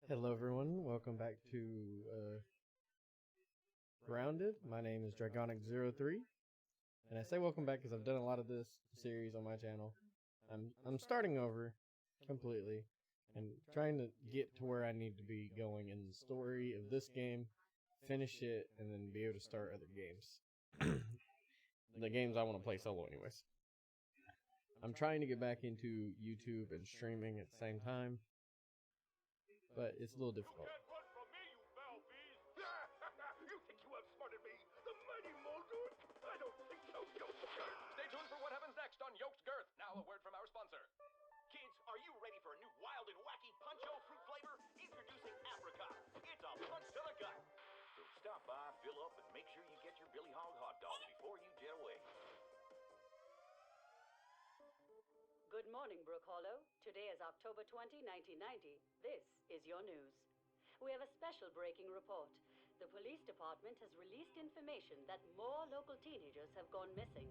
Hello everyone, welcome back to Grounded. My name is Dragonic03, and I say welcome back because I've done a lot of this series on my channel. I'm starting over completely and trying to get to where I need to be going in the story of this game, finish it, and then be able to start other games. The games I want to play solo anyways. I'm trying to get back into YouTube and streaming at the same time, but it's a little difficult. You think you outsmarted me? The mighty Muldoon? I don't think so, Yoked Girth. Stay tuned for what happens next on Yoked Girth. Now a word from our sponsor. Kids, are you ready for a new wild and wacky puncho fruit flavor? Introducing Apricot. It's a punch to the gut. So stop by, fill up, and make sure you get your Billy Hog hot dog before you jet away. Good morning, Brook Hollow. Today is October 20, 1990. This is your news. We have a special breaking report. The police department has released information that more local teenagers have gone missing.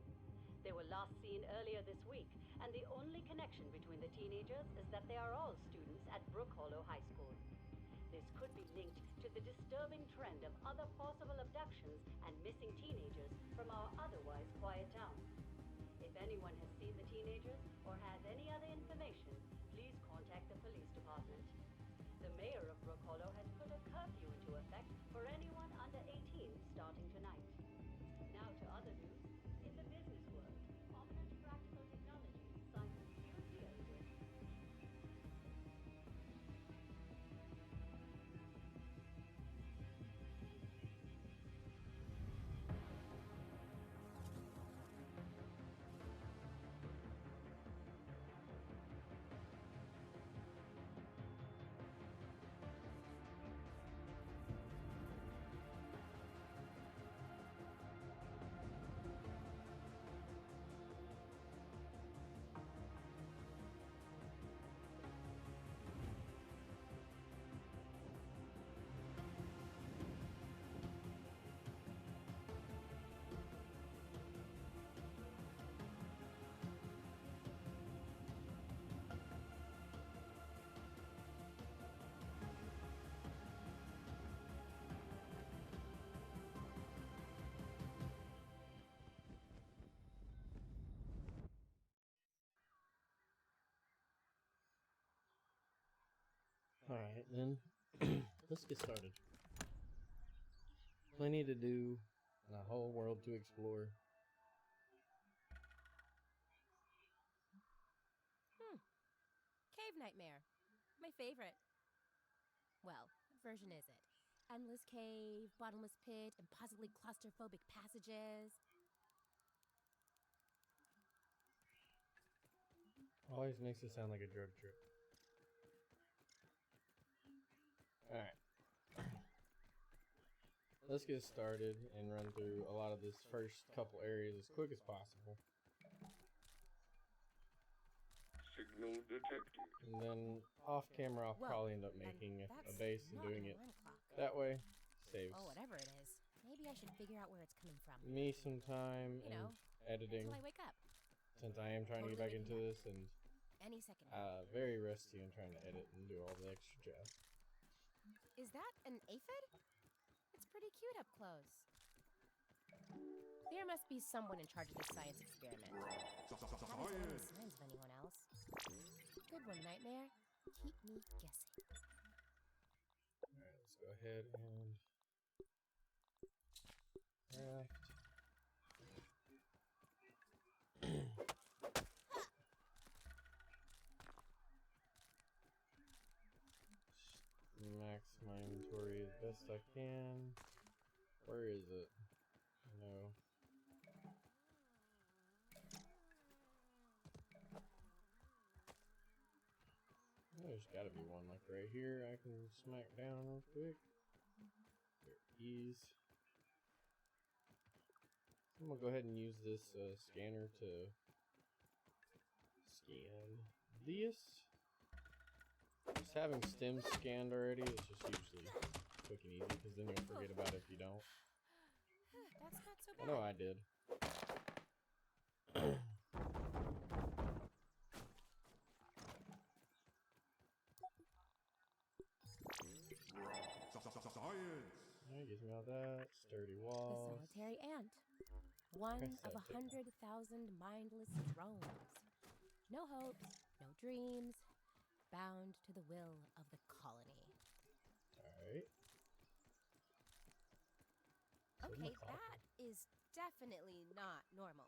They were last seen earlier this week, and the only connection between the teenagers is that they are all students at Brook Hollow High School. This could be linked to the disturbing trend of other possible abductions and missing teenagers from our otherwise quiet town. If anyone has seen the teenagers or has any other information, please contact the police department. The mayor of Brook Hollow has put a curfew into effect for anyone under 18 starting tonight. Now to other news. In the business world, ominous practical technology signs a few deals with. Alright, then let's get started. Plenty to do, and a whole world to explore. Cave Nightmare. My favorite. Well, version is it? Endless cave, bottomless pit, impossibly claustrophobic passages. Always makes it sound like a drug trip. Alright. Let's get started and run through a lot of this first couple areas as quick as possible. Signal detected. And then off camera I'll Whoa, probably end up and making a that's base and not doing an it alarm clock. that way. Saves Oh, whatever it is. Maybe I should figure out where it's coming from. me some time You know, and editing, Until I wake up. since I am trying to get back into this and Any second now. very rusty and trying to edit and do all the extra jazz. Is that an aphid? It's pretty cute up close. There must be someone in charge of this science experiment. That is one of the signs of anyone else. Good one, Nightmare. Keep me guessing. Alright, let's go ahead and craft. Max my inventory as best I can. Where is it? No. There's gotta be one like right here I can smack down real quick. There, ease. So I'm gonna go ahead and use this scanner to scan this. Just having stems scanned already is just usually quick and easy, because then you'll forget about it if you don't. That's not so I bad. know I did. Yeah, gives me all that. Sturdy The walls. solitary ant. One Press of that button. 100,000 mindless drones. No hopes, no dreams, bound to the will of the colony. Alright. Okay, that is definitely not normal.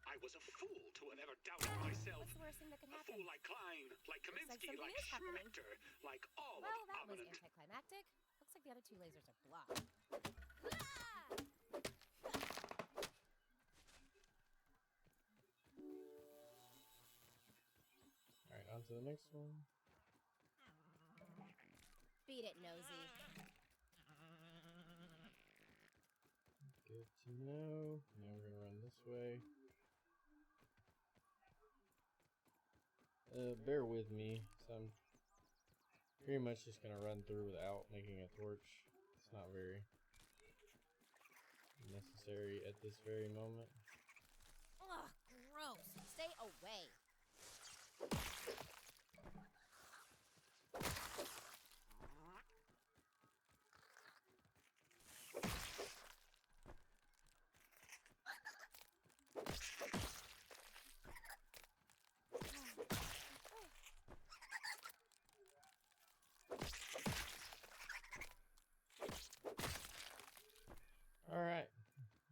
I was a fool to have ever doubted myself. What's the worst thing that could A happen? fool like Klein, like Looks like Kaminsky, something like is happening. Schmechter, like all Well, of that was Omelet. anticlimactic. Looks like the other two lasers are blocked. Alright, on to the next one. Beat it, nosy. Good to know. Now we're gonna run this way. Bear with me. So I'm pretty much just gonna run through without making a torch. It's not very necessary at this very moment. Ugh, gross. Stay away. Alright.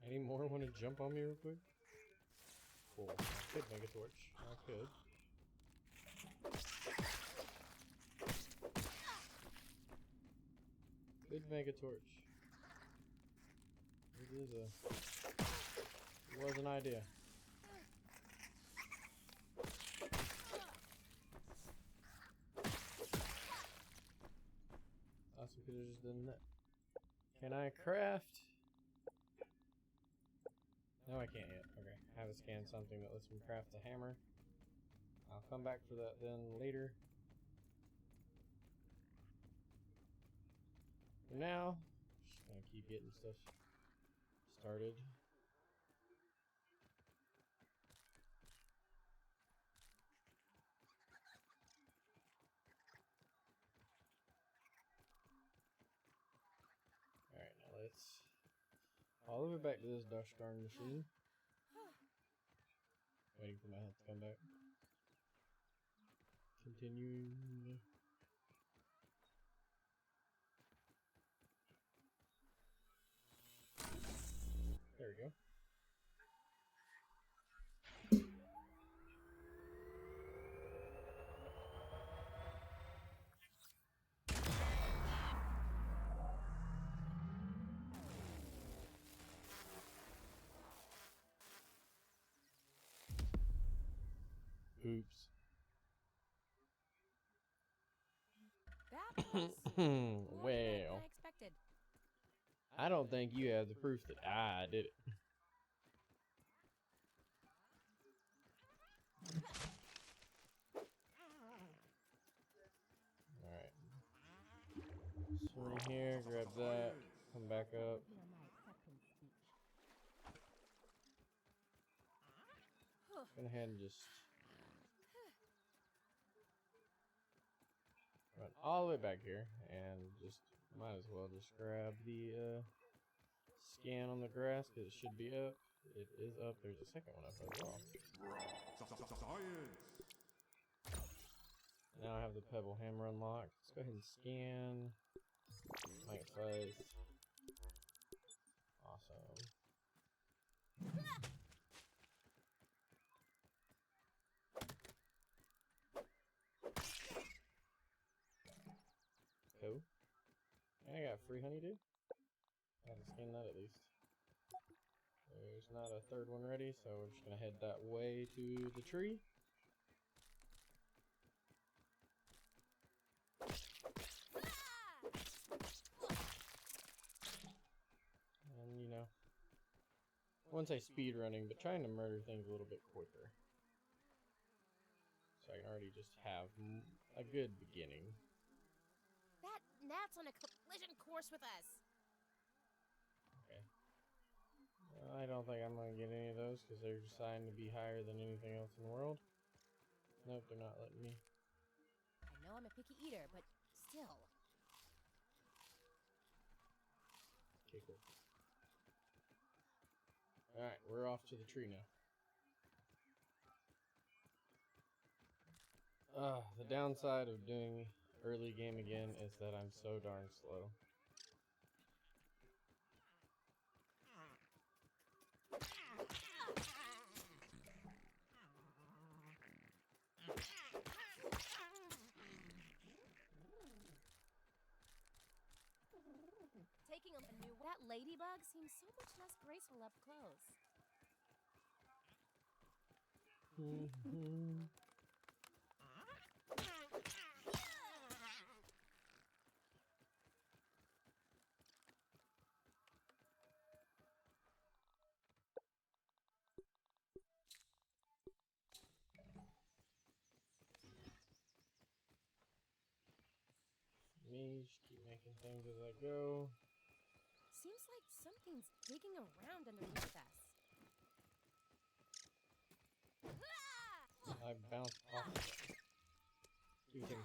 Any more want to jump on me real quick? Cool. I could make a torch. I could. Could make a torch. It was an idea. Also could have just done that. Can I craft? No, I can't yet. Okay. I have to scan something that lets me craft a hammer. I'll come back for that then later. For now, just gonna keep getting stuff started. Alright, now let's all the way back to this gosh darn machine. Waiting for my health to come back. Continuing. There we go. Oops. That was more Well, than I expected. I don't think you have the proof that I did it. Alright. Swing here, grab that, come back up. Be on my acceptance speech. Go ahead and just run all the way back here, and just might as well just grab the scan on the grass because it should be up. It is up. There's a second one up as well. Now I have the pebble hammer unlocked. Let's go ahead and scan. Make it fuzz. Awesome. Cool. And I got free honeydew. I have to scan that at least. There's not a third one ready, so we're just gonna head that way to the tree. And you know, I wouldn't say speed running, but trying to murder things a little bit quicker. So I can already just have a good beginning. That gnat's on a collision course with us. Okay. I don't think I'm gonna get any of those because they're designed to be higher than anything else in the world. Nope, they're not letting me. I know I'm a picky eater, but still. Okay, cool. Alright, we're off to the tree now. The downside of doing early game again is that I'm so darn slow. Taking a new. That ladybug seems so much less graceful up close. Me, just keep making things as I go. Seems like something's digging around underneath us. I bounced off of it. You can.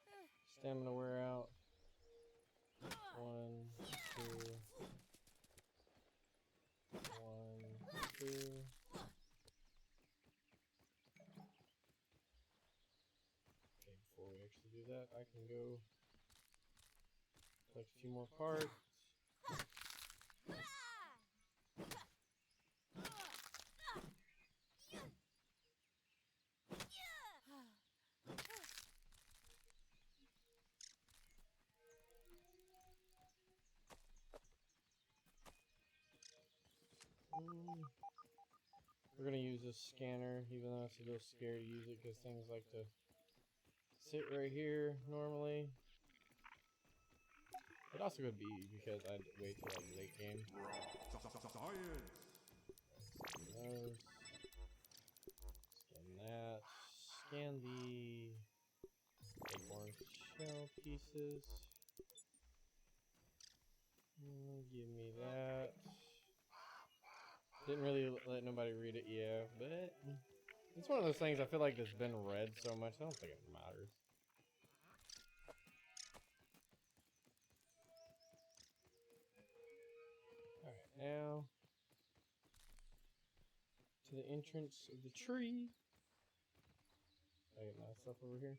Okay. Stamina wear out. 1, 2. 1, 2. Okay, before we actually do that, I can go collect a few more parts. We're gonna use this scanner, even though it's a little scary to use it because things like to sit right here normally. It also could be because I'd wait till like late game. Scan those. Scan that. Scan the acorn shell pieces. Give me that. Didn't really let nobody read it, yeah, but it's one of those things I feel like that's been read so much, I don't think it matters. Alright, now to the entrance of the tree. I get my stuff over here.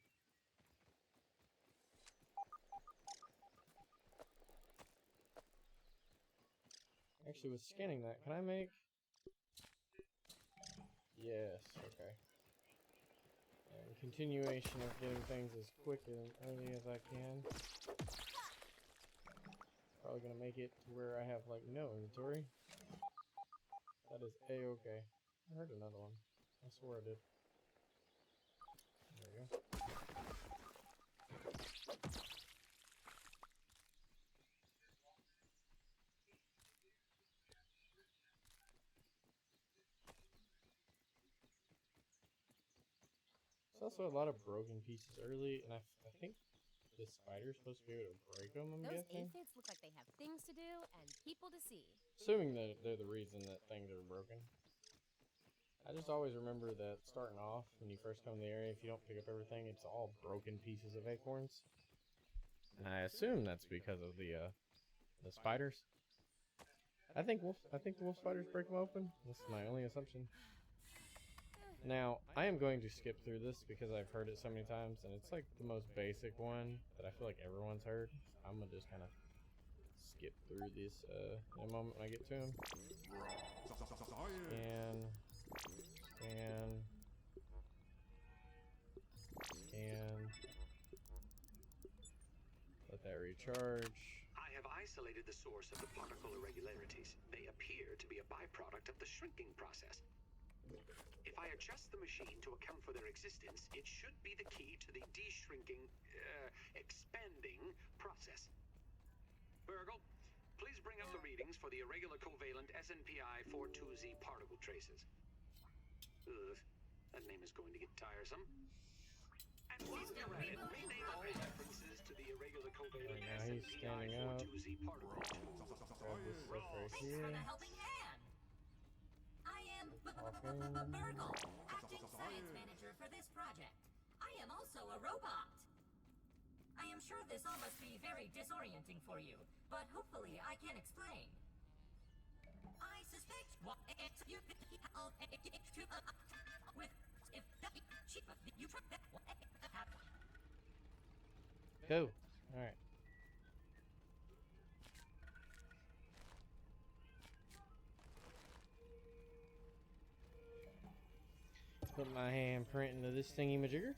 Actually, with scanning that, can I make... Yes, okay. And continuation of getting things as quick and early as I can. Probably gonna make it to where I have like no inventory. That is a-okay. I heard another one. I swear I did. There we go. There's also a lot of broken pieces early, and I think the spider's supposed to be able to break them, I'm Those guessing. aphids look like they have things to do and people to see. Assuming that they're the reason that things are broken. I just always remember that starting off, when you first come to the area, if you don't pick up everything, it's all broken pieces of acorns. And I assume that's because of the spiders. I think the wolf spiders break them open. This is my only assumption. Now, I am going to skip through this because I've heard it so many times, and it's like the most basic one that I feel like everyone's heard. I'm gonna just kind of skip through this in a moment when I get to him. Scan. Let that recharge. I have isolated the source of the particle irregularities. They appear to be a byproduct of the shrinking process. If I adjust the machine to account for their existence, it should be the key to the de-shrinking, expanding process. Burgle, please bring up the readings for the irregular covalent SNPI 42Z particle traces. Ugh, that name is going to get tiresome. And while you're at it, rename all references to the irregular covalent Now he's standing SNPI up. 42Z particle to Grab this stuff right here. helping hand. I am Talking. Burgle, acting science manager for this project. I am also a robot. I I am sure this all must be very disorienting for you, but hopefully I can explain. I suspect what you with if you try that Go. Alright. Put my handprint into this thingy majigger.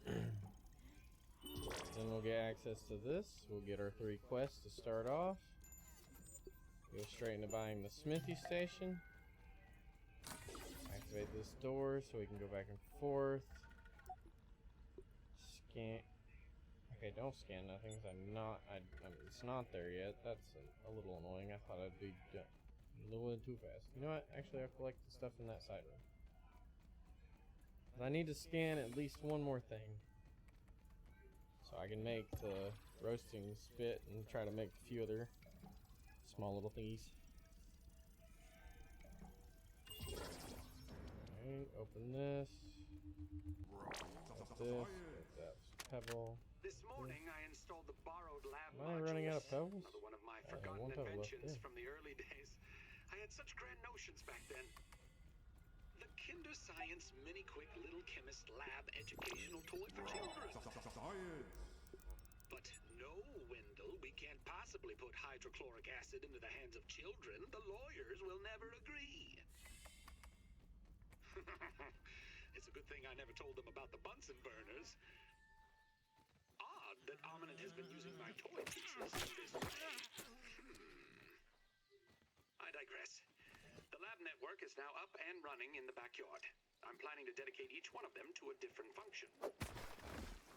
Then we'll get access to this. We'll get our 3 quests to start off. Go straight into buying the smithy station. Activate this door so we can go back and forth. Scan. Okay, don't scan nothing because it's not there yet. That's a little annoying. I thought I'd be done a little too fast. You know what? Actually, I'll collect the stuff in that side room. I need to scan at least one more thing, so I can make the roasting spit and try to make a few other small little thingies. Alright, open this. Like this. Like that pebble. This morning, I installed the borrowed lab Am I running out of modules. pebbles? Another one of my I have forgotten one pebble left, inventions yeah. from the early days. I had such grand notions back then. The Kinder Science Mini Quick Little Chemist Lab educational toy for children. But no, Wendell, we can't possibly put hydrochloric acid into the hands of children. The lawyers will never agree. It's a good thing I never told them about the Bunsen burners. Odd that Ominent has been using my toy pieces in this way. I digress. The lab network is now up and running in the backyard. I'm planning to dedicate each one of them to a different function.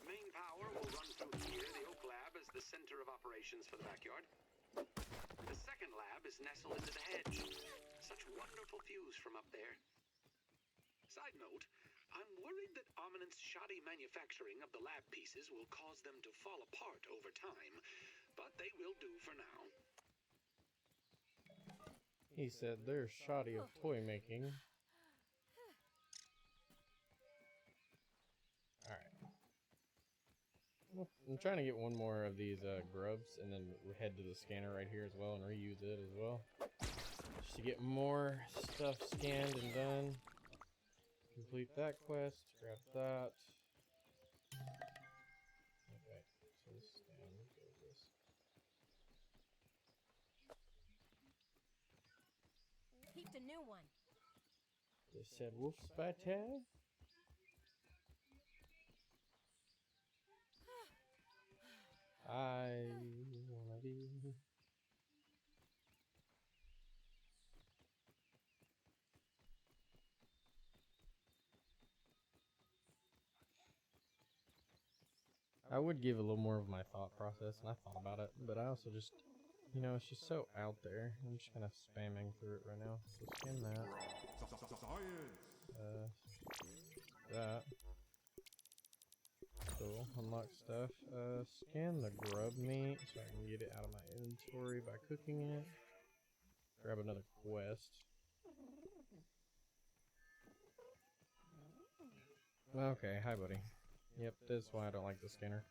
Main power will run through here. The Oak Lab is the center of operations for the backyard. The second lab is nestled into the hedge. Such wonderful views from up there. Side note, I'm worried that Ominent's shoddy manufacturing of the lab pieces will cause them to fall apart over time, but they will do for now. He said they're shoddy of toy making. Alright. I'm trying to get one more of these grubs and then head to the scanner right here as well and reuse it as well. Just to get more stuff scanned and done. Complete that quest, grab that. Okay, so this scan goes this. Peeped a new one. They said wolf spatter. I wanna be. I would give a little more of my thought process, and I thought about it, but I also just, you know, it's just so out there. I'm just kind of spamming through it right now. So scan that. That. Cool. Unlock stuff. Scan the grub meat so I can get it out of my inventory by cooking it. Grab another quest. Okay, hi buddy. Yep, that's why I don't like the scanner.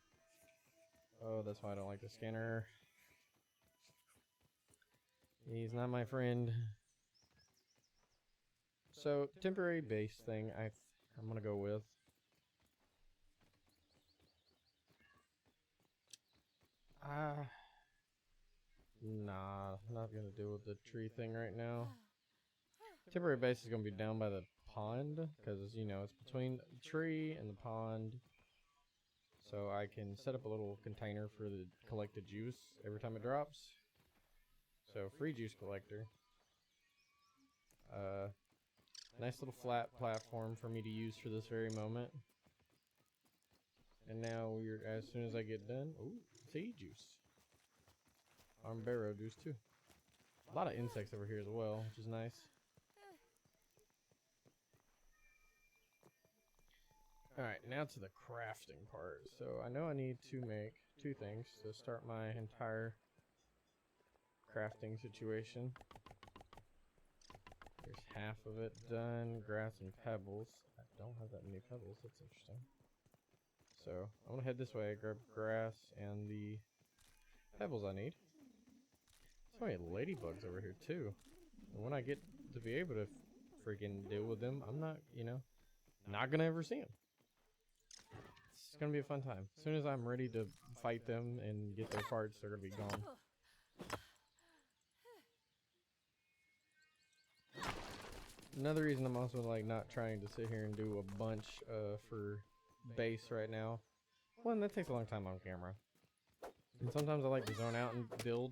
Oh, that's why I don't like the scanner. He's not my friend. So, temporary base thing I'm gonna go with. Nah, not gonna deal with the tree thing right now. Temporary base is gonna be down by the pond, because, you know, it's between the tree and the pond. So I can set up a little container for the collected juice every time it drops. So, free juice collector. Nice little flat platform for me to use for this very moment. And now as soon as I get done, ooh, sea juice. Armbaro juice too. A lot of insects over here as well, which is nice. Alright, now to the crafting part. So I know I need to make 2 things to start my entire crafting situation. There's half of it done. Grass and pebbles. I don't have that many pebbles. That's interesting. So I'm gonna head this way, grab grass and the pebbles I need. So many ladybugs over here too. And when I get to be able to freaking deal with them, I'm not, you know, not gonna ever see them. It's gonna be a fun time. As soon as I'm ready to fight them and get their parts, they're gonna be gone. Another reason I'm also like not trying to sit here and do a bunch for base right now. One, that takes a long time on camera. And sometimes I like to zone out and build.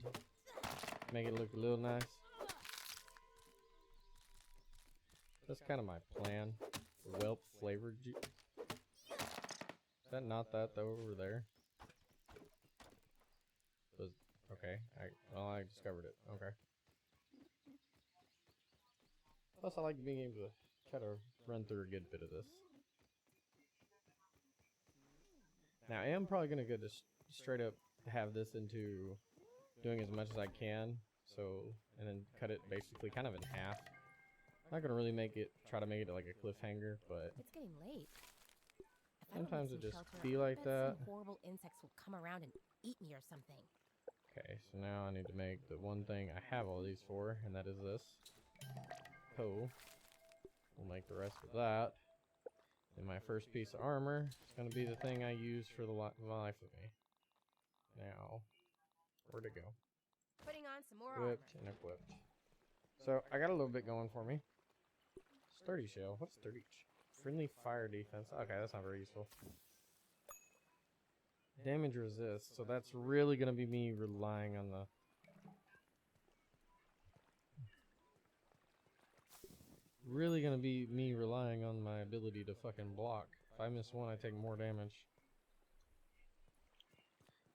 Make it look a little nice. That's kind of my plan. Whelp flavored juice. Is that not that though over there? Okay, I discovered it. Okay. Plus I like being able to try to run through a good bit of this. Now I am probably going to go just straight up have this into doing as much as I can. So, and then cut it basically kind of in half. Not going to really try to make it like a cliffhanger, but It's getting late. sometimes it just be like that. Some horrible insects will come around and eat me or something. Okay, so now I need to make the one thing I have all these for, and that is this. Cool. We'll make the rest of that. And my first piece of armor is going to be the thing I use for the life of me. Now, where'd it go? Putting on some more Equipped and equipped. So, I got a little bit going for me. Sturdy shell. What's sturdy? Friendly fire defense. Okay, that's not very useful. Damage resist. So that's really going to be me relying on the... Really going to be me relying on my ability to fucking block. If I miss one, I take more damage.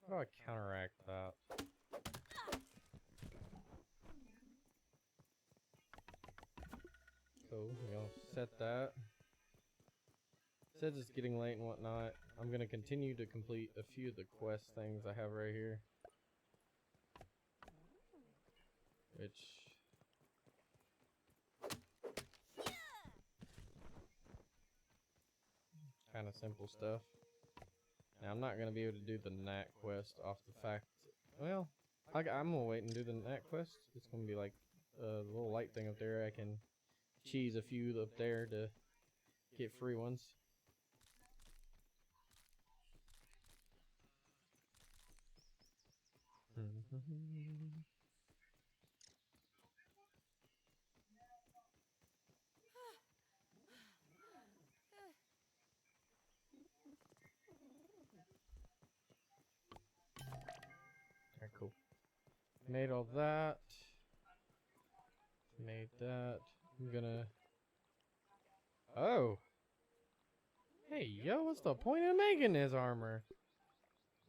How do I counteract that? Cool, we'll set that. Since it's getting late and whatnot, I'm going to continue to complete a few of the quest things I have right here. Which... kind of simple stuff. Now, I'm not going to be able to do the gnat quest off the fact... Well, I'm going to wait and do the gnat quest. It's going to be like a little light thing up there. I can cheese a few up there to get free ones. Alright, cool. Made all that. Made that. I'm gonna... Oh! Hey, yo, what's the point of making this armor?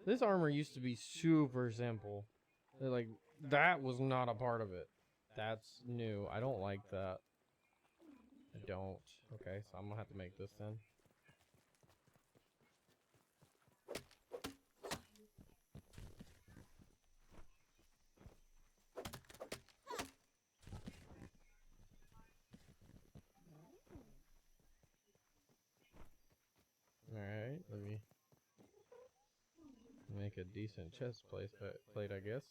This armor used to be super simple. Like, that was not a part of it. That's new. I don't like that. I don't. Okay, so I'm gonna have to make this then. Alright, let me make a decent chest plate, I guess.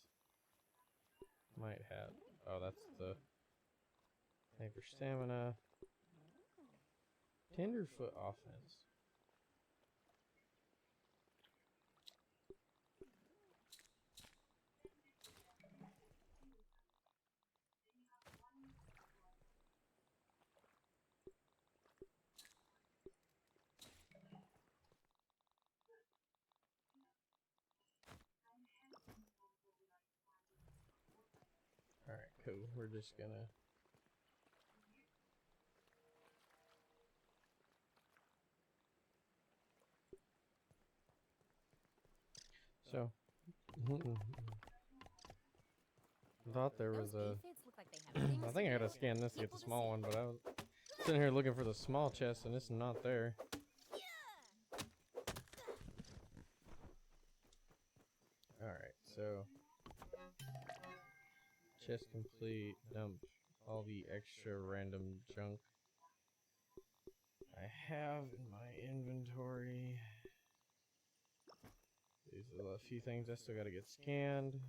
Might have. Oh, that's the hyper stamina. Tenderfoot offense. Alright, cool. We're just gonna... So... I thought there was a... I think I gotta scan this to get the small one, but I was sitting here looking for the small chest and it's not there. Alright, so... Chest complete, dump all the extra random junk. I have in my inventory. These are a few things I still gotta get scanned.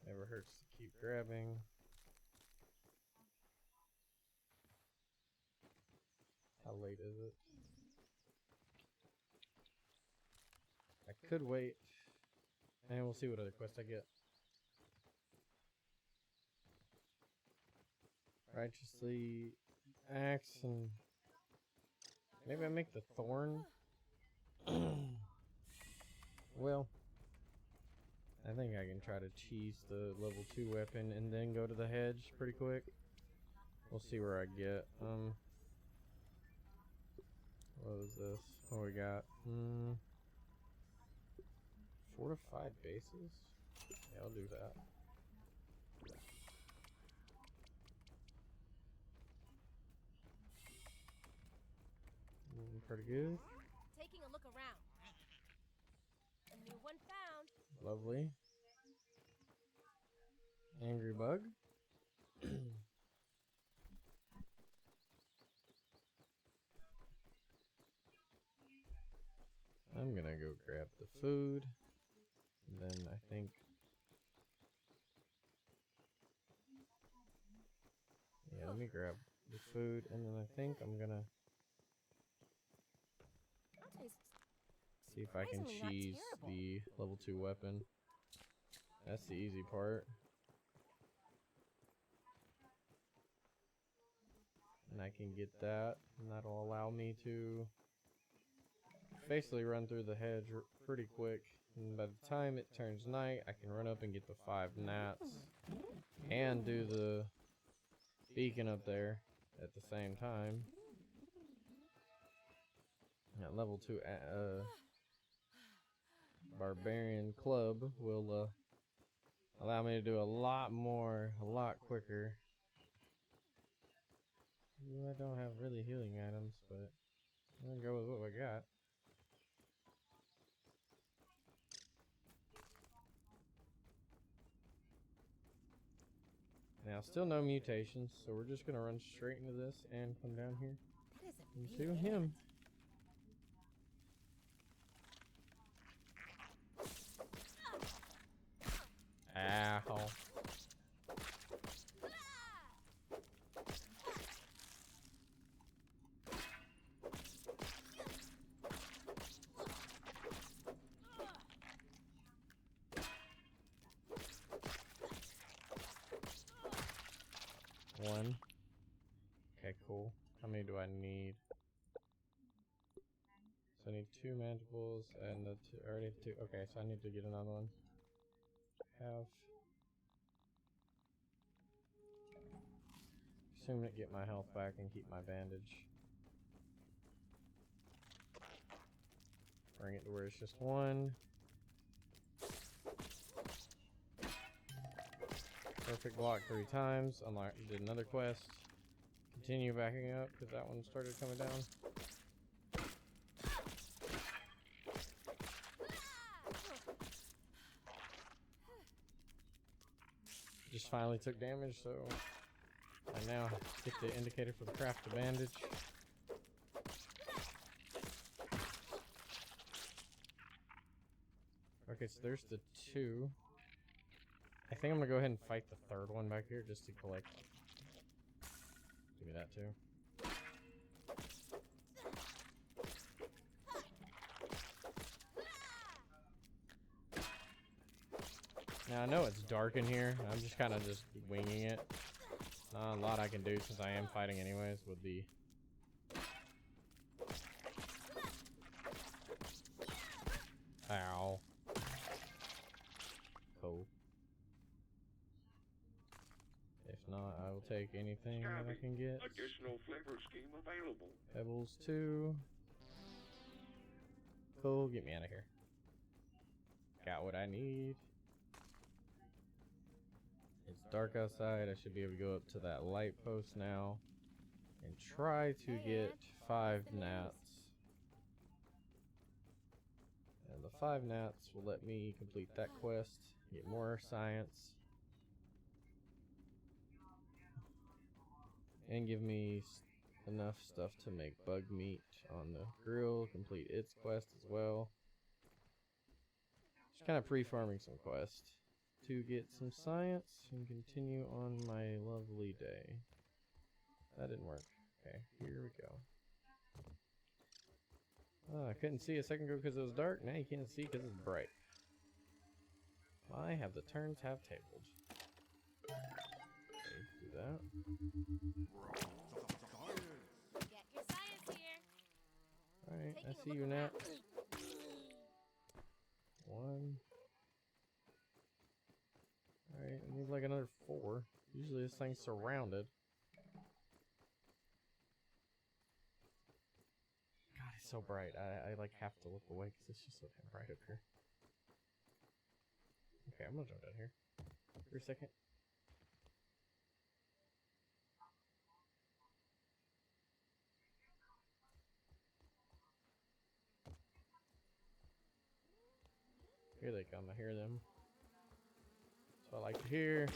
Never hurts to keep grabbing. How late is it? I could wait. And we'll see what other quest I get. Righteously axe and maybe I make the thorn. Well, I think I can try to cheese the level 2 weapon and then go to the hedge pretty quick. We'll see where I get. What was this? What we got? Fortified bases? Yeah, I'll do that. Pretty good. Taking a look around. A new one found. Lovely. Angry bug. I'm gonna go grab the food. And then I think... Yeah, let me grab the food. And then I think I'm gonna see if I can cheese the level 2 weapon. That's the easy part. And I can get that. And that'll allow me to basically run through the hedge pretty quick. And by the time it turns night, I can run up and get the 5 gnats. And do the beacon up there at the same time. That level 2 barbarian club will allow me to do a lot more, a lot quicker. I don't have really healing items, but I'm gonna go with what we got. Now, still no mutations, so we're just gonna run straight into this and come down here and shoot him. Ow. One. Okay, cool. How many do I need? So I need 2 mandibles and the 2. I already have 2. Okay, so I need to get another one. Assume to get my health back and keep my bandage. Bring it to where it's just 1. Perfect block 3 times. Unlock. Did another quest. Continue backing up because that one started coming down. Just finally took damage, so I now get the indicator for the craft bandage. Okay, so there's the 2. I think I'm gonna go ahead and fight the 3rd one back here just to collect. Give me that too. Now I know it's dark in here. I'm just kind of just winging it. Not a lot I can do since I am fighting anyways with the... Ow. Cool. If not, I will take anything that I can get. Additional flavor scheme available. Pebbles 2. Cool, get me out of here. Got what I need. It's dark outside. I should be able to go up to that light post now and try to get 5 gnats. And the 5 gnats will let me complete that quest, get more science. and give me enough stuff to make bug meat on the grill, complete its quest as well. Just kind of pre-farming some quests to get some science and continue on my lovely day. That didn't work. Okay, here we go. Oh, I couldn't see a second ago because it was dark. Now you can't see because it's bright. Why have the turns have tabled? Okay, do that. Get your science here. Alright, I Taking a see look you, Nat. around. 1. Alright, I need like another 4. Usually this thing's surrounded. God, it's so bright. I like have to look away because it's just so damn bright up here. Okay, I'm gonna jump down here for a second. Here they come. I hear them. That's what I like to hear.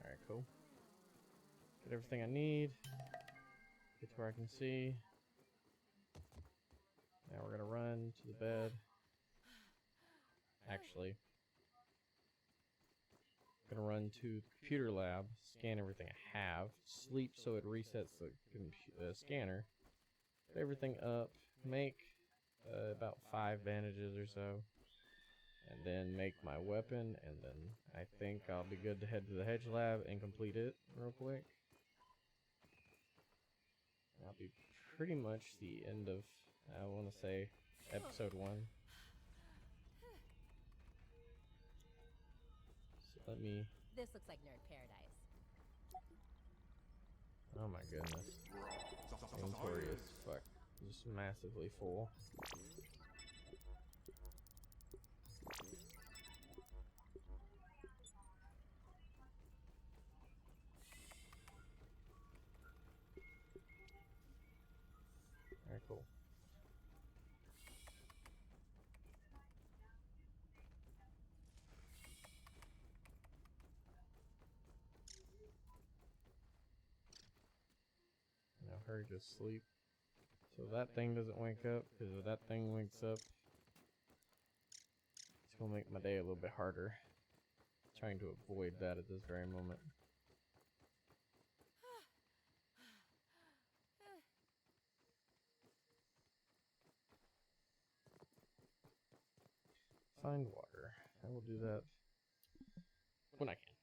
Alright, cool. Get everything I need. Get to where I can see. Now we're gonna run to the bed. Actually, gonna run to the computer lab, scan everything I have, sleep so it resets the scanner, put everything up, make about 5 bandages or so, and then make my weapon, and then I think I'll be good to head to the hedge lab and complete it real quick. That'll be pretty much the end of, I want to say, episode 1. So let me... This looks like nerd paradise. Oh my goodness. Inventory is just massively full. Alright, cool. Now her just sleep. So that thing doesn't wake up, because if that thing wakes up, it's going to make my day a little bit harder. Trying to avoid that at this very moment. Find water. I will do that when I can.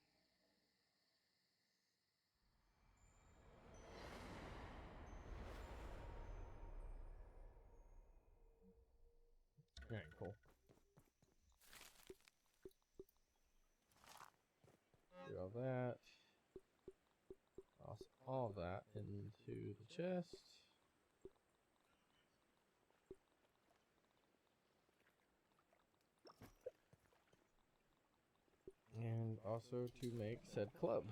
Alright, cool. Do all that. Toss all that into the chest. And also to make said club.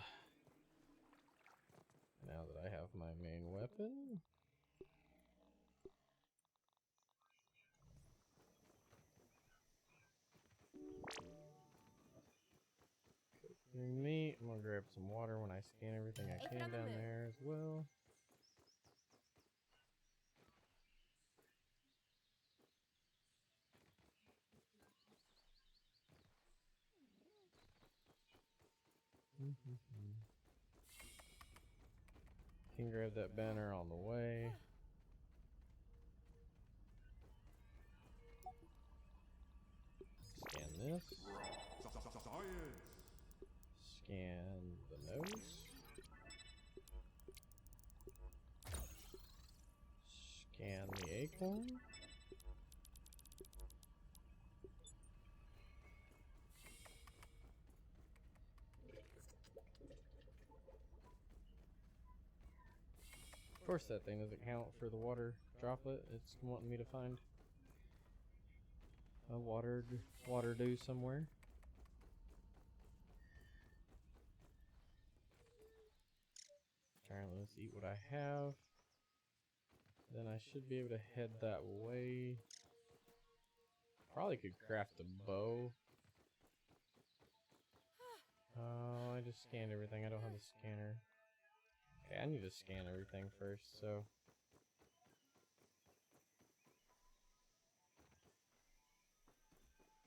Now that I have my main weapon. Cooking meat. I'm gonna grab some water when I scan everything I can down there as well. Can grab that banner on the way. Scan this. Scan the nose. Scan the acorn. Of course that thing doesn't count for the water droplet. It's wanting me to find a water dew somewhere. Alright, let's eat what I have. then I should be able to head that way. Probably could craft a bow. Oh, I just scanned everything. I don't have the scanner. Okay, I need to scan everything first, so.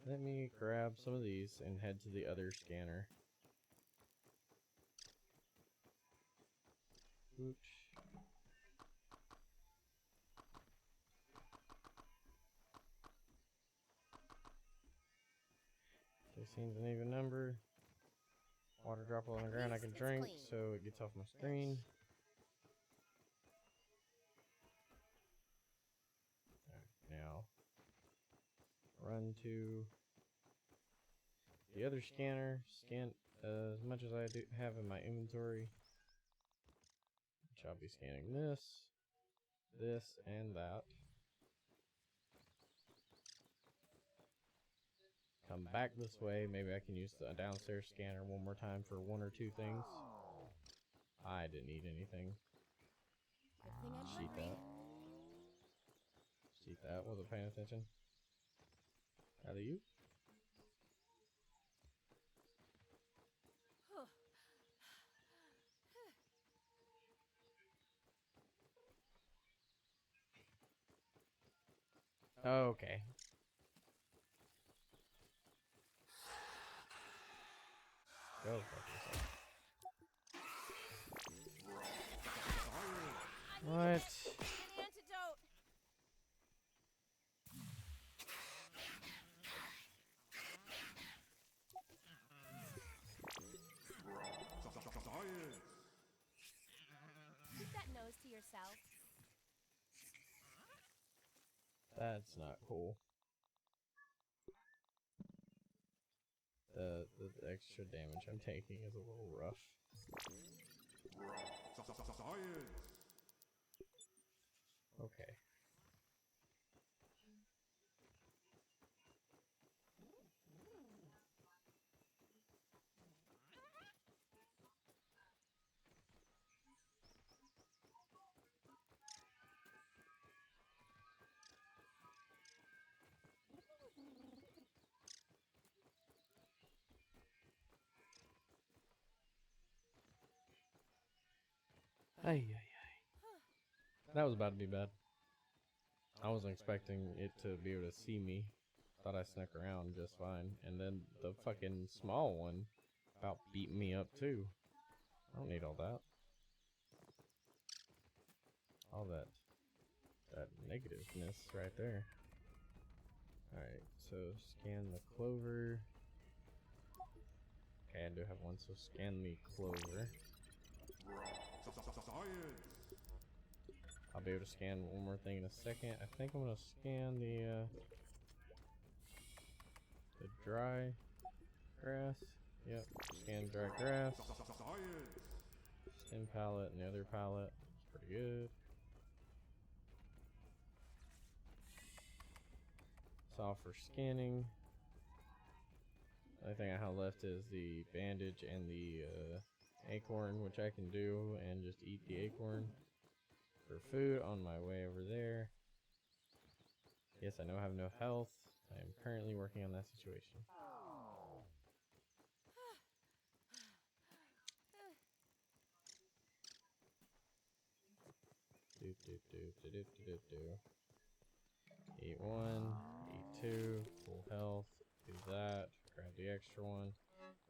Let me grab some of these and head to the other scanner. Oops. Seems an even number. Water droplet on the ground I can drink, so it gets off my screen. Alright, now run to the other scanner, scan as much as I do have in my inventory. Which I'll be scanning this, and that. Come back this way. Maybe I can use the downstairs scanner one more time for one or two things. I didn't eat anything. Cheat that. Cheat that. Wasn't paying attention. How do you? Okay. Go fuck yourself. What? An antidote. Keep that nose to yourself. That's not cool. The extra damage I'm taking is a little rough. Okay. Ay, ay, ay. That was about to be bad. I wasn't expecting it to be able to see me. Thought I snuck around just fine. And then the fucking small one about beat me up too. I don't need all that. All that negativeness right there. Alright, so scan the clover. Okay, I do have one, so scan the clover. I'll be able to scan one more thing in a second. I think I'm gonna scan the dry grass. Yep, scan dry grass. Stem palette and the other palette. It's pretty good. It's all for scanning. The only thing I have left is the bandage and the acorn, which I can do and just eat the acorn for food on my way over there. Yes, I know I have no health. I am currently working on that situation. Eat one, eat two, full health, do that, grab the extra one,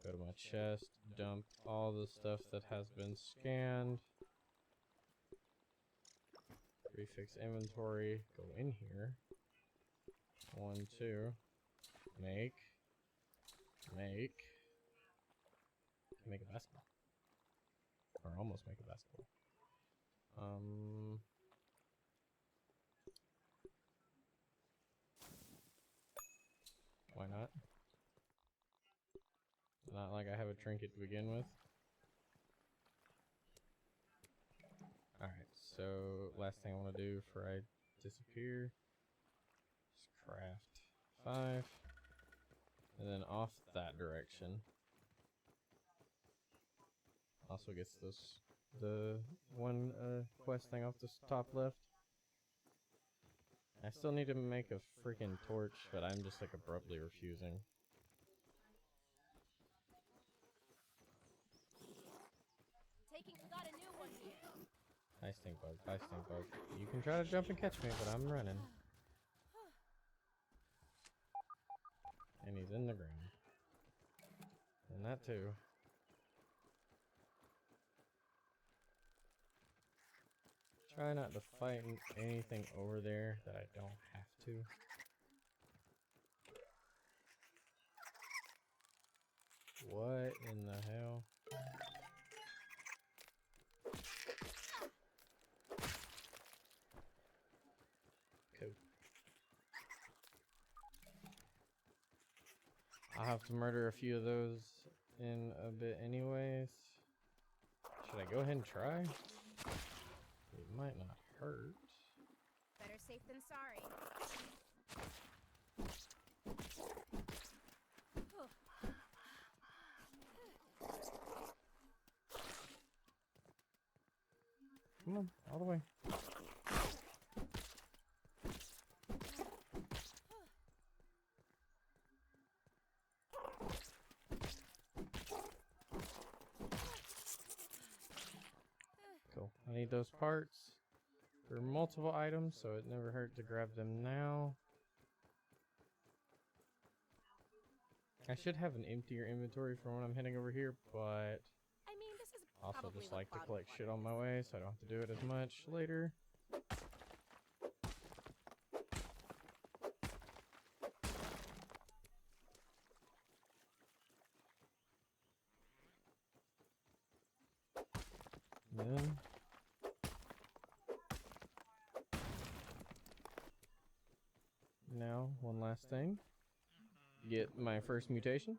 go to my chest, dump all the stuff that has been scanned. Prefix inventory, go in here. 1, 2, make a basketball. Or almost make a basketball. Why not? Not like I have a trinket to begin with. Alright, so last thing I want to do before I disappear is craft 5. And then off that direction. Also gets this the one quest thing off this top left. I still need to make a freaking torch, but I'm just like abruptly refusing. Got a new one here. Hi, stink bug. Hi, stink bug. You can try to jump and catch me, but I'm running. And he's in the ground. And that too. Try not to fight anything over there that I don't have to. What in the hell? Cool. I'll have to murder a few of those in a bit anyways. Should I go ahead and try? It might not hurt. Better safe than sorry. Come on, all the way. Cool. I need those parts for multiple items, so it never hurt to grab them now. I should have an emptier inventory for when I'm heading over here, but I mean, this is also probably just what like to Cloud collect would shit want on my way, so I don't have to do it as much later. Then now, one last thing. Get my first mutation.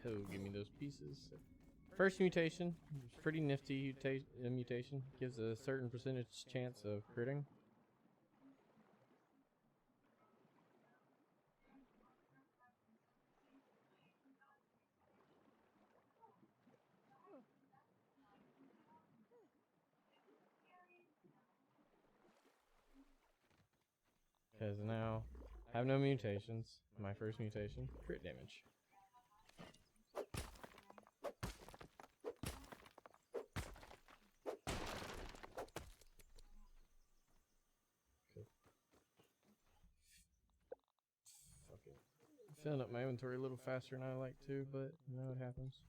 Cool, give me those pieces. First mutation, it's pretty nifty mutation. Gives a certain percentage chance of critting. Because now I have no mutations. My first mutation, crit damage. Cool. Fuck it. Filling up my inventory a little faster than I like to, but you know it happens.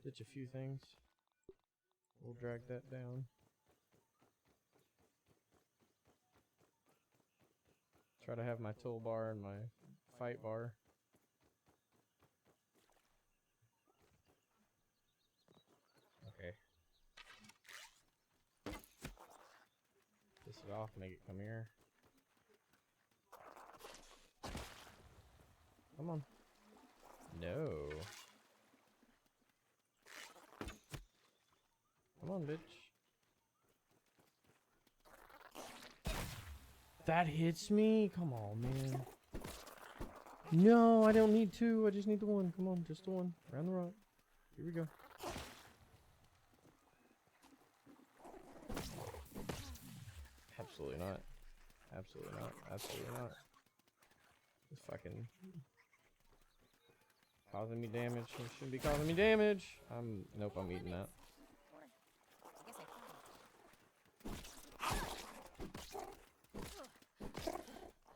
Ditch a few things. We'll drag that down. Try to have my toolbar and my fight bar. Okay. Piss it off, make it come here. Come on. No. Come on, bitch. That hits me? Come on, man. No, I don't need two. I just need the one. Come on, just the one. Around the rock. Here we go. Absolutely not. Absolutely not. Absolutely not. It's fucking causing me damage. It shouldn't be causing me damage. Nope, I'm eating that.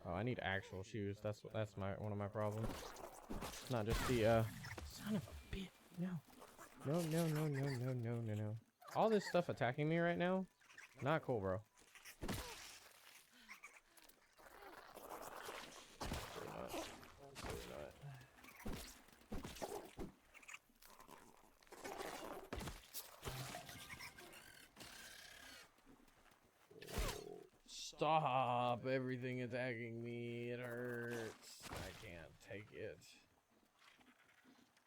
Oh, I need actual shoes. That's one of my problems. Not just the son of a bitch. No. No, no, no, no, no, no, no, no. All this stuff attacking me right now, not cool, bro. Stop everything attacking me. It hurts. I can't take it.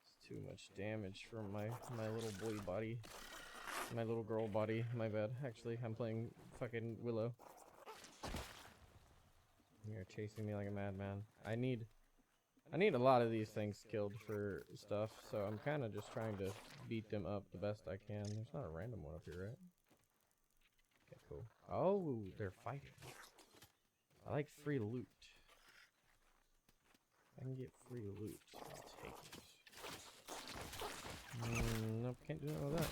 It's too much damage from my little boy body. My little girl body. My bad. Actually, I'm playing fucking Willow. You're chasing me like a madman. I need a lot of these things killed for stuff, so I'm kind of just trying to beat them up the best I can. There's not a random one up here, right? Okay, cool. Oh, they're fighting. I like free loot. I can get free loot. I'll take it. Nope, can't do nothing with that.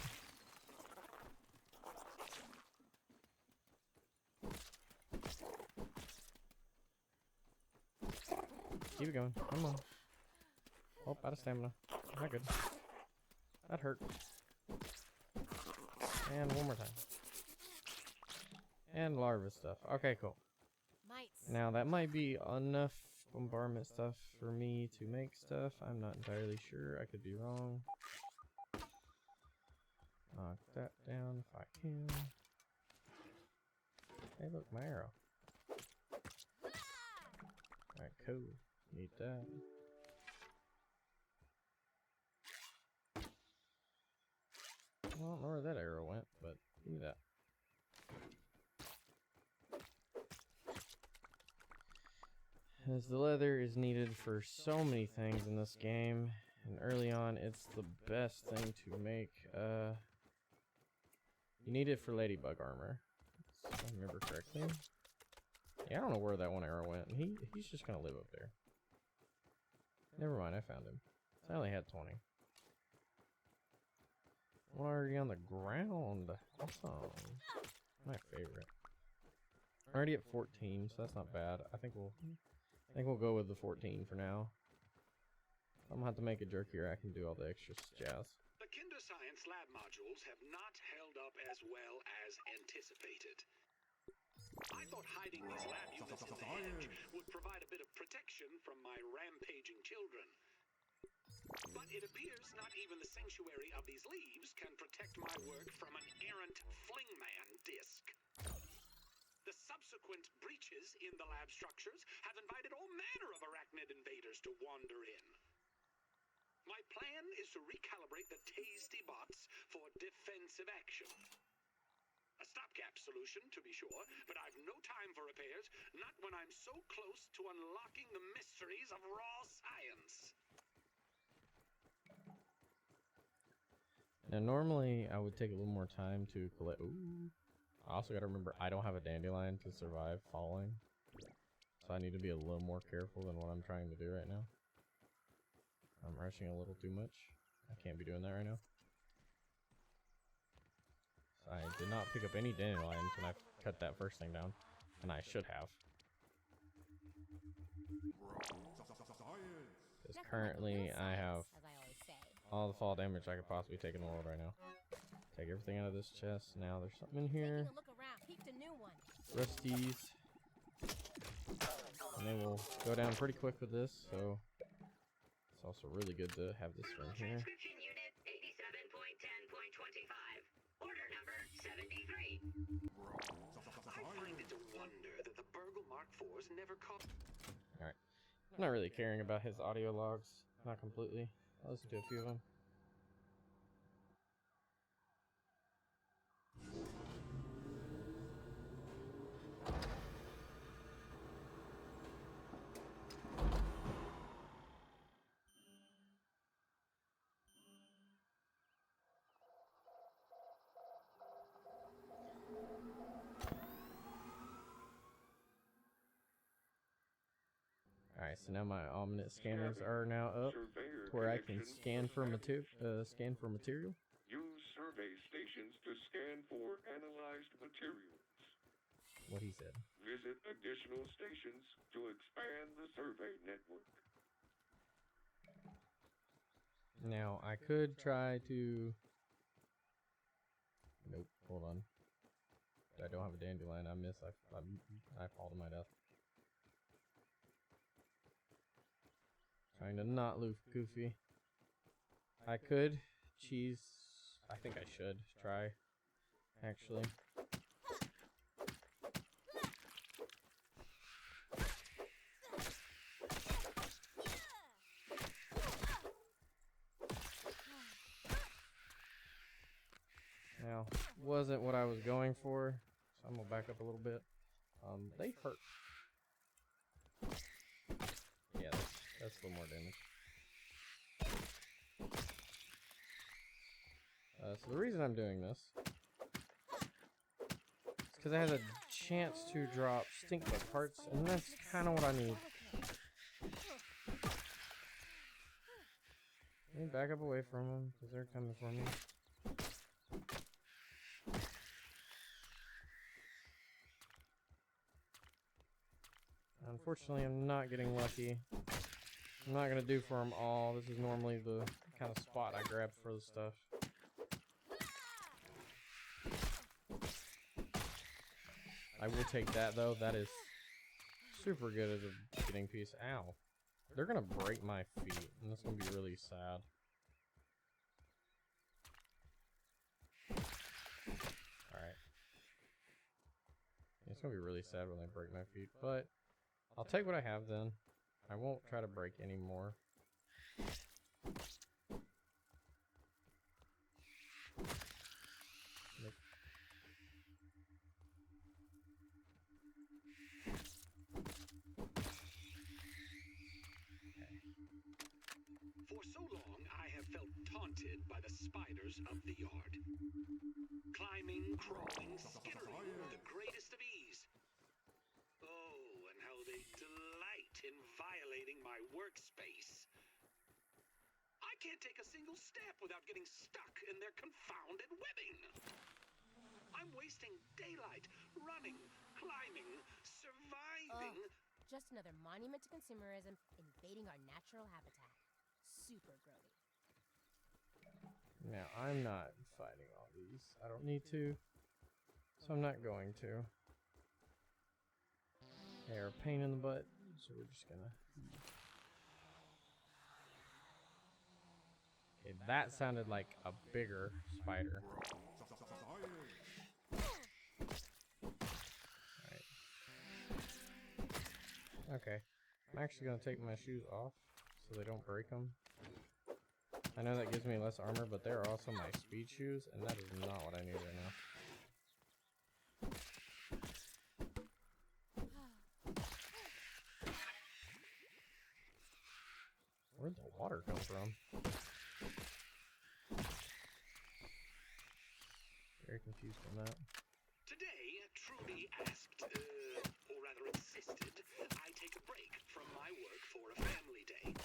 Keep it going. Come on. Oh, out of stamina. Not good. That hurt. And one more time. And larva stuff. Okay, cool. Mites. Now, that might be enough bombardment stuff for me to make stuff. I'm not entirely sure. I could be wrong. Knock that down if I can. Hey, look, my arrow. Alright, cool. Need that. I don't know where that arrow went, but give me that. As the leather is needed for so many things in this game, and early on it's the best thing to make. You need it for ladybug armor, if I remember correctly. Yeah, I don't know where that one arrow went. He's just gonna live up there. Never mind, I found him. I only had 20. One already on the ground. Awesome. My favorite. I'm already at 14, so that's not bad. I think we'll go with the 14 for now. I'm gonna have to make a jerkier. I can do all the extra jazz. The Kinder Science lab modules have not held up as well as anticipated. I thought hiding these lab units in the hedge would provide a bit of protection from my rampaging children. But it appears not even the sanctuary of these leaves can protect my work from an errant flingman disc. The subsequent breaches in the lab structures have invited all manner of arachnid invaders to wander in. My plan is to recalibrate the tasty bots for defensive action. A stopgap solution, to be sure, but I've no time for repairs, not when I'm so close to unlocking the mysteries of raw science. Now, normally I would take a little more time to collect. Ooh. I also gotta remember I don't have a dandelion to survive falling, so I need to be a little more careful than what I'm trying to do right now. I'm rushing a little too much. I can't be doing that right now. I did not pick up any dandelions when I cut that first thing down, and I should have. Because currently I have As I always say. all the fall damage I could possibly take in the world right now. Take everything out of this chest. Now there's something in here. Taking a look around, peeped a new one. Rusties. And they will go down pretty quick with this, so it's also really good to have this from here. Transcription unit 87.10.25. Order number 73. I find it a wonder that the Burgle Mark IVs never caught. Alright. I'm not really caring about his audio logs. Not completely. I'll listen to a few of them. Alright, so now my ominous scanners are now up to where I can scan for material. Use survey stations to scan for analyzed materials. What he said. Visit additional stations to expand the survey network. Now I could try to. Nope. Hold on. I don't have a dandelion. I miss. I fall to my death. Trying to not loop goofy. I could cheese. I think I should try. Actually. Now, wasn't what I was going for, so I'm gonna back up a little bit. They hurt. Yeah, that's a little more damage. So the reason I'm doing this is because it has a chance to drop stink bug parts, and that's kind of what I need. Let me back up away from them, because they're coming for me. Unfortunately, I'm not getting lucky. I'm not going to do for them all. This is normally the kind of spot I grab for the stuff. I will take that, though. That is super good as a getting piece. Ow. They're going to break my feet, and that's going to be really sad. Alright. It's going to be really sad when they break my feet, but I'll take what I have then. I won't try to break any more. For so long, I have felt taunted by the spiders of the yard. Climbing, crawling, skittering with the greatest of ease. Oh, and how they delight in violating my workspace. I can't take a single step without getting stuck in their confounded webbing. I'm wasting daylight, running, climbing, surviving. Just another monument to consumerism invading our natural habitat. Super grody. Now, I'm not fighting all these. I don't need to, so I'm not going to. They're a pain in the butt, so we're just gonna... Okay, that sounded like a bigger spider. Alright. Okay. I'm actually gonna take my shoes off so they don't break them. I know that gives me less armor, but they're also my speed shoes, and that is not what I need right now. Where'd the water come from? Very confused on that. Today, Trudy asked, or rather insisted, I take a break from my work for a family day.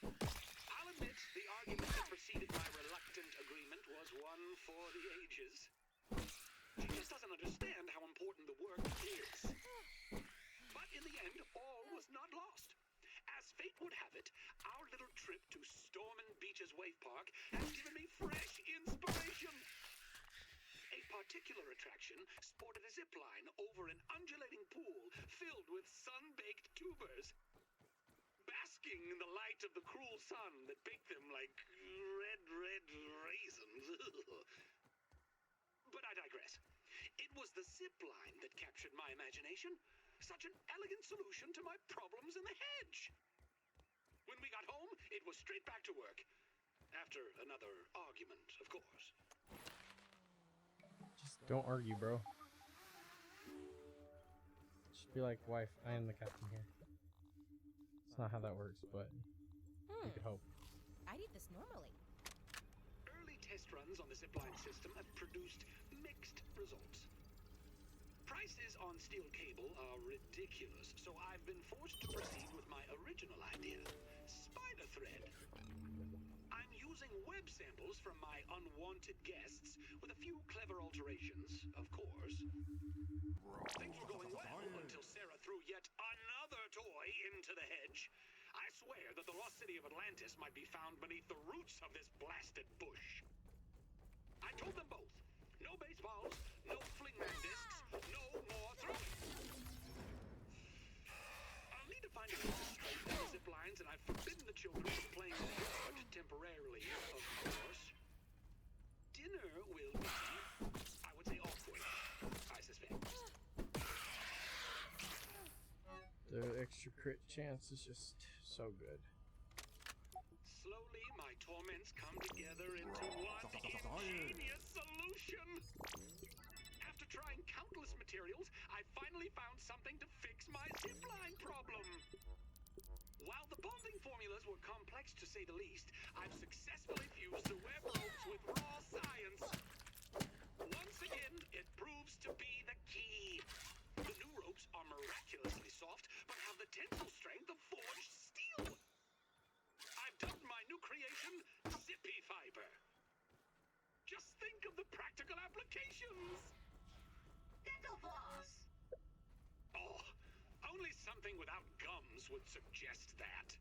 I'll admit the argument that preceded my reluctant agreement was one for the ages. She just doesn't understand how important the work is. But in the end, all was not lost. As fate would have it, our little trip to Stormin' Beach's Wave Park has given me fresh inspiration. A particular attraction sported a zip line over an undulating pool filled with sun-baked tubers. Basking in the light of the cruel sun that baked them like red raisins. But I digress. It was the zip line that captured my imagination. Such an elegant solution to my problems in the hedge. When we got home, it was straight back to work. After another argument, of course. Just don't argue, bro. Just be like, wife, I am the captain here. It's not how that works, but you could hope. I'd eat this normally. Early test runs on the zipline system have produced mixed results. Prices on steel cable are ridiculous, so I've been forced to proceed with my original idea, spider thread. I'm using web samples from my unwanted guests with a few clever alterations, of course. Things were going well until Sarah threw yet another toy into the hedge. I swear that the lost city of Atlantis might be found beneath the roots of this blasted bush. I told them both, no baseballs, no flingman discs, no more throwing. I'll need to find a way to straighten the zip lines, and I've forbidden the children from playing in the yard temporarily, of course. Dinner will be, I would say, awkward, I suspect. The extra crit chance is just so good. Slowly, my torments come together into one ingenious solution. After trying countless materials, I finally found something to fix my zipline problem. While the bonding formulas were complex to say the least, I've successfully fused the web ropes with raw science. Once again, it proves to be the key. The new ropes are miraculously soft, but have the tensile strength of forged steel. I've dubbed my new creation Zippy Fiber. Just think of the practical applications. Dental floss. Oh, only something without gums would suggest that.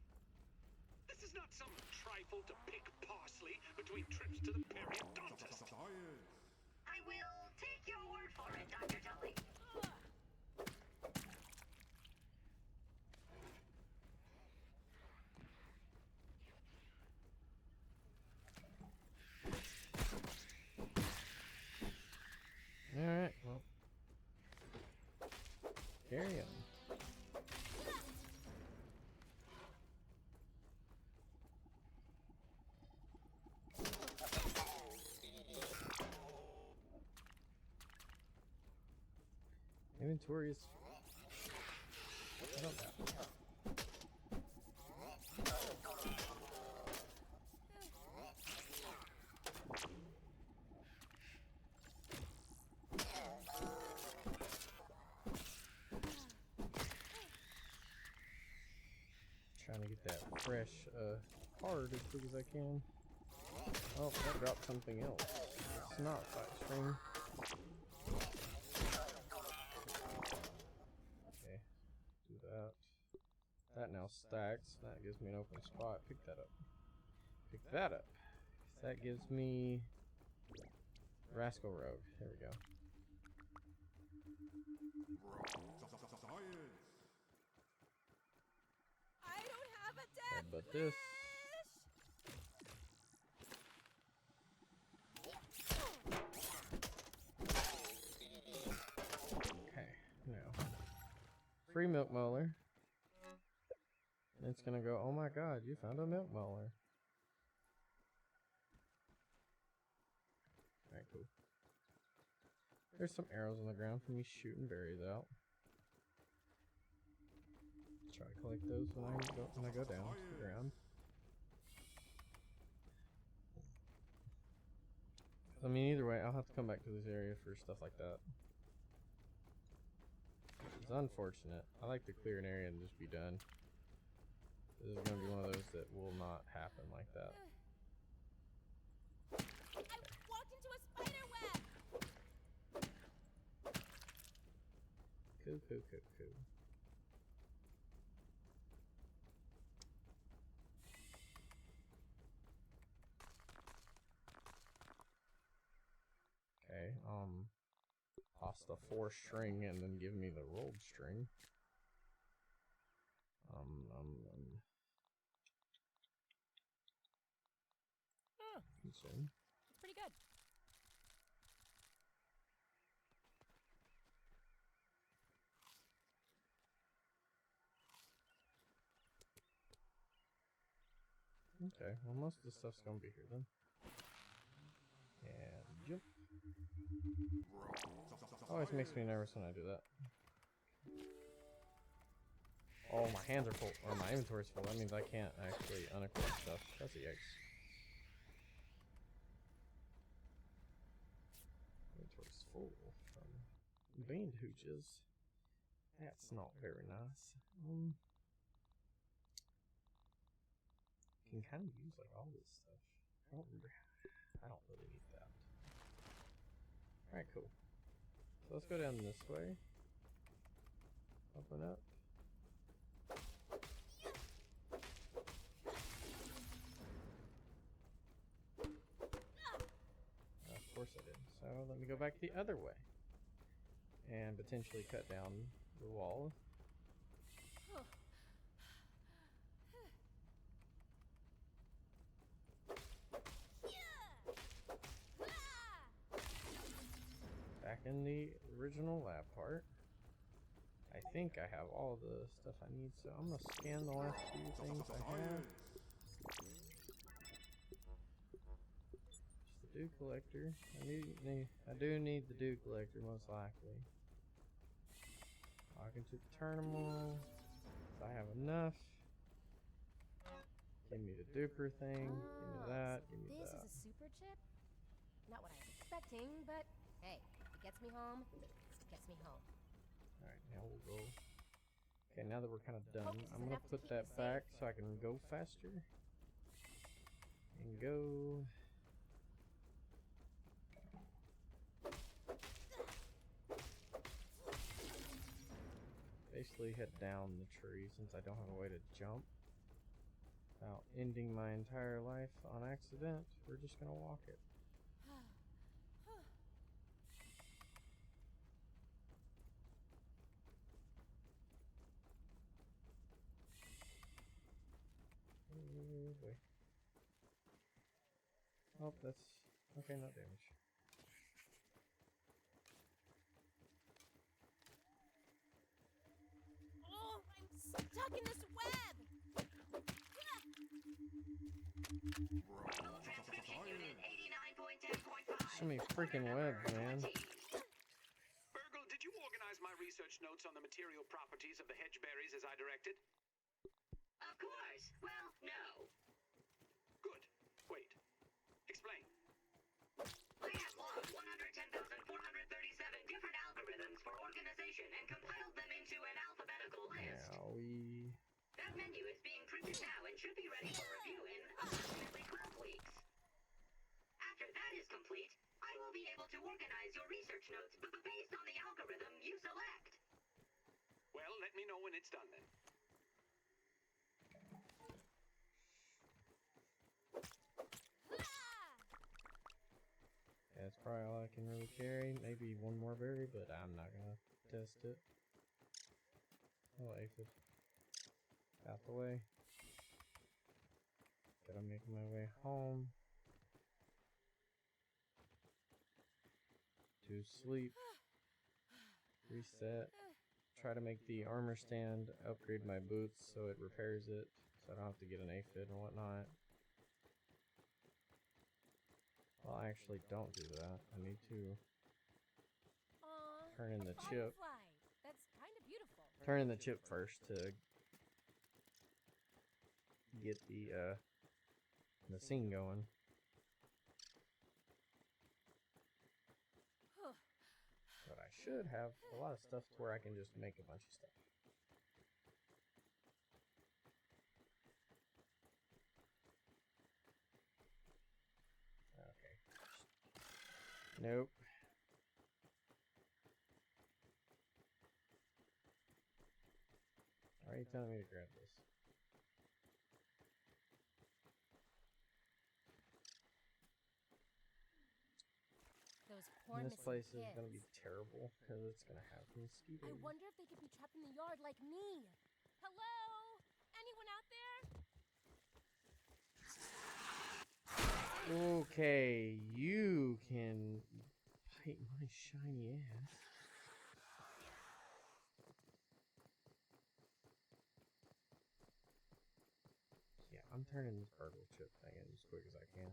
This is not some trifle to pick parsley between trips to the periodontist. I will take your word for it, Dr. Tully. Alright, well. Carry on. Inventory is I don't know. Trying to get that fresh card as quick as I can. Oh, that dropped something else. It's not fight string. Okay, do that. That now stacks. That gives me an open spot. Pick that up. Pick that up. That gives me Rascal Rogue. There we go. I don't have a death But this. Okay, now free milk molar. It's gonna go. Oh my God! You found a milk molar. Alright, cool. There's some arrows on the ground for me shooting berries out. Try to collect those when I go down to the ground. I mean, either way, I'll have to come back to this area for stuff like that. It's unfortunate. I like to clear an area and just be done. This is going to be one of those that will not happen like that. I walked into a spider web. Cool, cool, cool, cool. Okay, toss the 4 string and then give me the rolled string. Consume. It's pretty good. Okay, well most of the stuff's gonna be here then. And jump. Always makes me nervous when I do that. Oh, my hands are full, or my inventory's full. That means I can't actually unequip stuff. That's a yikes. Inventory's full from band hooches. That's not very nice. Can kind of use like all this stuff. I don't really need that. Alright, cool. So let's go down this way. Open up. Of course I did. So let me go back the other way. And potentially cut down the wall. Back in the original lab part. I think I have all the stuff I need, so I'm gonna scan the last few things I have. Just the dew collector. I do need the dew collector most likely. Talking to the terminal. I have enough. Give me the duper thing. Give me that. Give me This that. is a super chip? Not what I was expecting, but hey, if it gets me home, it gets me home. Alright, now we'll go. Okay, now that we're kind of done, Focus is I'm gonna enough to put keep that me back safe. so I can go faster. And go. Basically head down the tree since I don't have a way to jump. Without ending my entire life on accident, we're just gonna walk it. Oh boy. Oh, that's okay, no damage. Oh, I'm stuck in this web! Transcription unit 89.10.5. So many freaking webs, man. Burgle, did you organize my research notes on the material properties of the hedge berries as I directed? Of course. Well, no. Good. Wait. Explain. I have logged 110,437 different algorithms for organization and compiled them into an alphabetical list. Now we. That menu is being printed now and should be ready for review in approximately 12 weeks. After that is complete, I will be able to organize your research notes based on the algorithm you select. Well, let me know when it's done then. Yeah, that's probably all I can really carry. Maybe one more berry, but I'm not gonna test it. Oh, aphid. Out the way. Gotta make my way home. To sleep. Reset. Try to make the armor stand upgrade my boots so it repairs it. So I don't have to get an aphid and whatnot. Well, I actually don't do that. I need to turn in the chip. That's kind of beautiful. Turn in the chip first to get the scene going. But I should have a lot of stuff to where I can just make a bunch of stuff. Okay. Nope. Why are you telling me to grab this? Those poor This missing place is kids. gonna be terrible because it's gonna have mosquitoes. I wonder if they could be trapped in the yard like me. Hello? Anyone out there? Okay, you can bite my shiny ass. Yeah, I'm turning this Burgle chip thing in as quick as I can.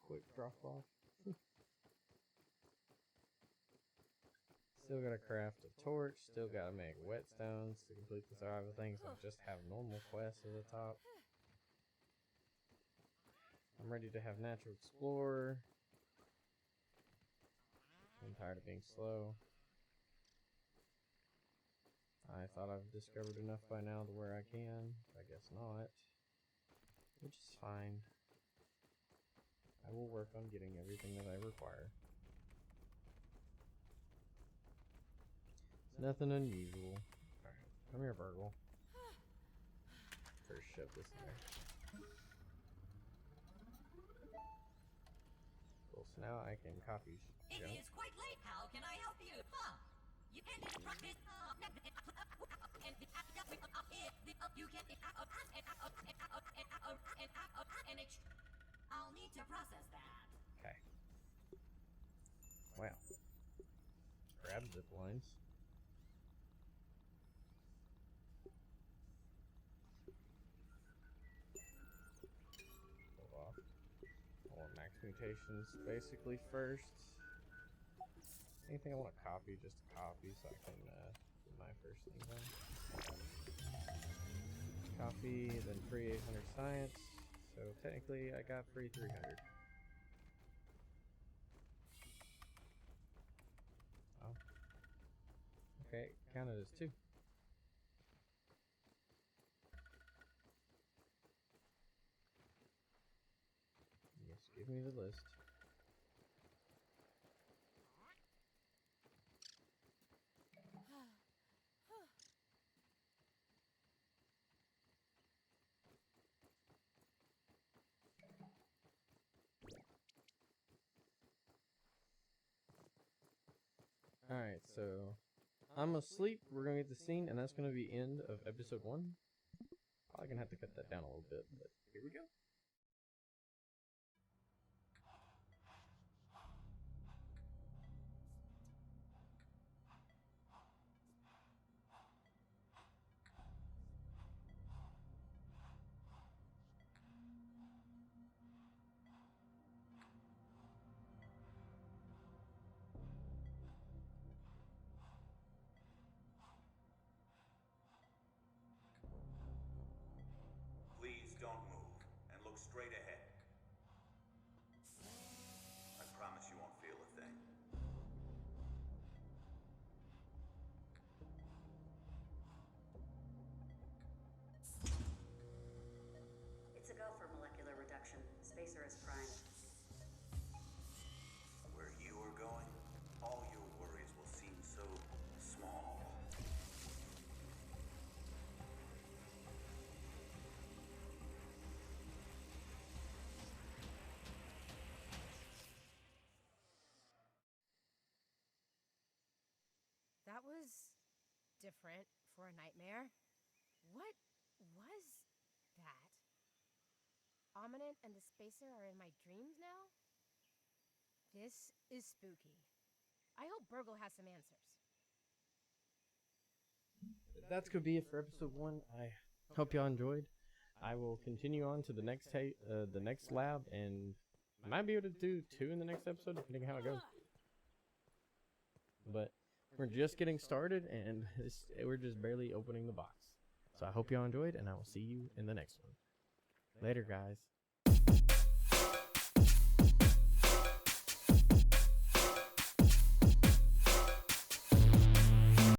Quick drop off. Still gotta craft a torch, still gotta make whetstones to complete the survival thing, so I just have normal quests at the top. I'm ready to have natural explorer. I'm tired of being slow. I thought I've discovered enough by now to where I can. I guess not. Which is fine. I will work on getting everything that I require. It's nothing unusual. Alright, come here, Burgle. First, shove this in there. Cool, so now I can copy It junk. is quite late. How can I help you? Huh? You can practice. You can I'll need to process that. Okay. Wow. Grab zip lines. quotations basically first. Anything I want to copy, just copy so I can put my first thing on. Copy, then free 800 science. So technically I got free 300. Oh. Okay, counted as 2. Yes, give me the list. Alright, so I'm asleep. We're gonna get the scene, and that's gonna be end of episode 1. Probably gonna have to cut that down a little bit, but here we go. Please don't move, and look straight ahead. I promise you won't feel a thing. It's a go for molecular reduction. Spacer is primed. Where you are going, all your worries will seem so small. That was different for a nightmare. What was that? Ominent and the Spacer are in my dreams now? This is spooky. I hope Burgle has some answers. That's gonna be it for episode 1. I hope y'all enjoyed. I will continue on to the next the next lab, and might be able to do 2 in the next episode, depending on how it goes. But we're just getting started, and we're just barely opening the box. So I hope y'all enjoyed, and I will see you in the next one. Later, guys.